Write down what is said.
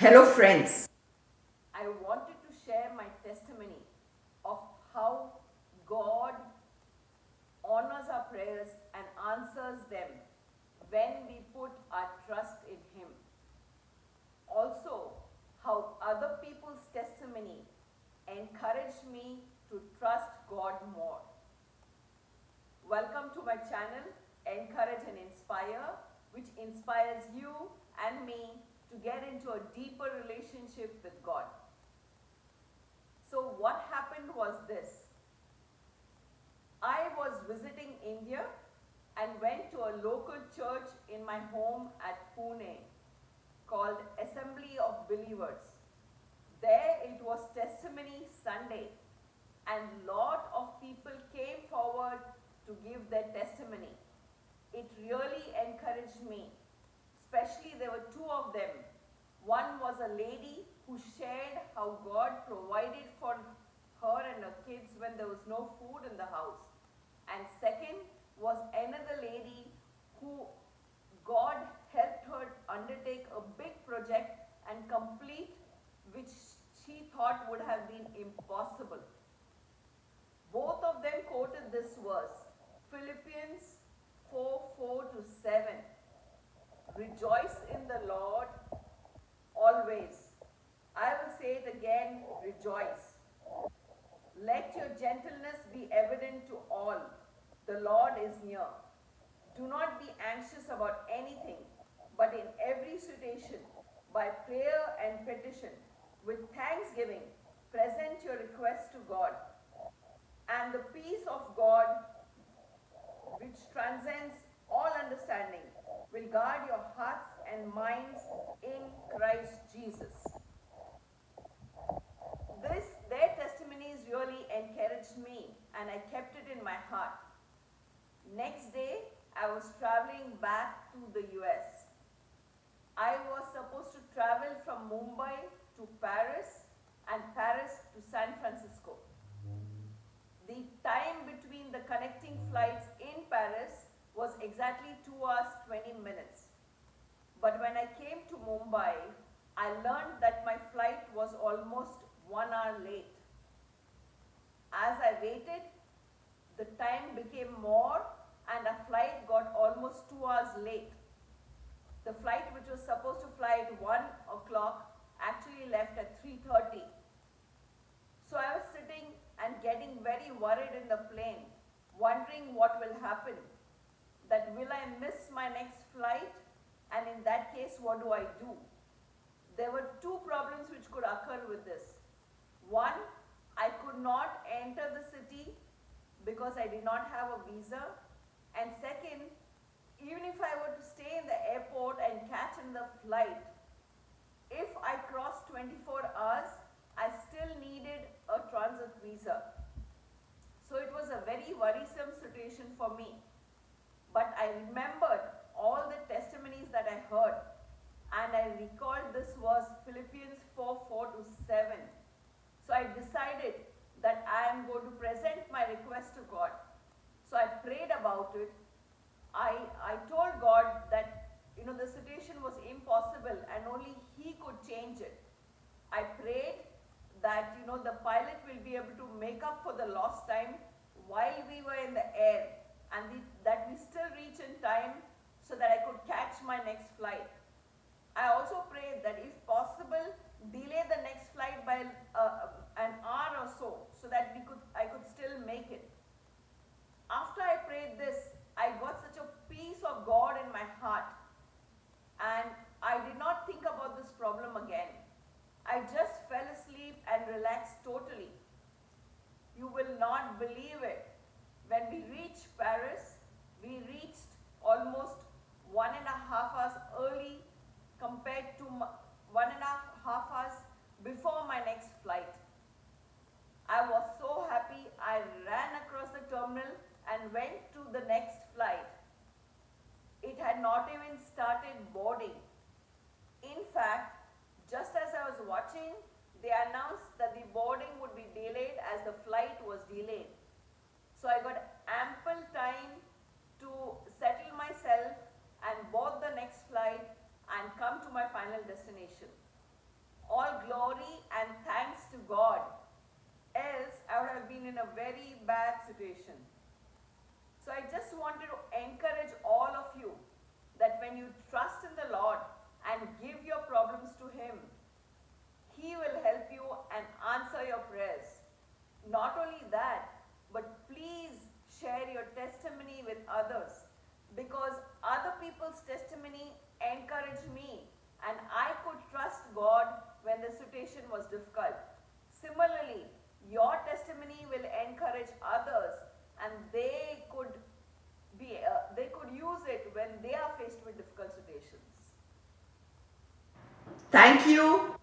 Hello, friends. I wanted to share my testimony of how God honors our prayers and answers them when we put our trust in Him. Also, how other people's testimony encouraged me to trust God more. Welcome to my channel, Encourage and Inspire, which inspires you and me to get into a deeper relationship with God. So what happened was this. I was visiting India and went to a local church in my home at Pune called Assembly of Believers. There it was Testimony Sunday and lot of people came forward to give their testimony. It really encouraged me. Especially there were two of them. One was a lady who shared how God provided for her and her kids when there was no food in the house. And second was another lady who God helped her undertake a big project and complete, which she thought would have been impossible. Both of them quoted this verse, Philippians 4:4-7. Rejoice in the Lord always. I will say it again, rejoice. Let your gentleness be evident to all. The Lord is near. Do not be anxious about anything, but in every situation, by prayer and petition, with thanksgiving, present your requests to God. And the peace of God, which transcends all understanding, will guard your hearts and minds in Christ Jesus. Their testimonies really encouraged me and I kept it in my heart. Next day, I was traveling back to the US. I was supposed to travel from Mumbai to Paris and Paris to San Francisco. The time between the connecting flights in Paris was exactly 2 hours 20 minutes. But when I came to Mumbai, I learned that my flight was almost 1 hour late. As I waited, the time became more and our flight got almost 2 hours late. The flight which was supposed to fly at 1 o'clock actually left at 3:30. So I was sitting and getting very worried in the plane, wondering what will happen. That will I miss my next flight? And in that case, what do I do? There were two problems which could occur with this. One, I could not enter the city because I did not have a visa. And second, even if I were to stay in the airport and catch another flight, if I crossed 24 hours, I still needed a transit visa. So it was a very worrisome situation for me. But I remembered all the testimonies that I heard and I recalled this verse, Philippians 4:4-7. So I decided that I am going to present my request to God. So I prayed about it. I told God that the situation was impossible and only He could change it. I prayed that the pilot will be able to make up for the lost time while we were in the air and that we still reach in time so that I could catch my next flight. I also prayed that if possible, delay the next flight by an hour or so that I could still make it. After I prayed this, I got such a peace of God in my heart and I did not think about this problem again. I just fell asleep and relaxed totally. You will not believe it. When we reached Paris, we reached almost 1.5 hours early compared to 1.5 hours before my next flight. I was so happy. I ran across the terminal and went to the next flight. It had not even started boarding. In fact, just as I was watching, they announced that the boarding would be delayed as the flight was delayed. So I got ample time to settle myself and board the next flight and come to my final destination. All glory and thanks to God. Else, I would have been in a very bad situation. So I just wanted to encourage all of you that when you trust in the Lord and give your problems to Him, He will help you and answer your prayers. Not only that, but please share your testimony with others, because other people's testimony encouraged me and I could trust God when the situation was difficult. Similarly, your testimony will encourage others and they could use it when they are faced with difficult situations. Thank you.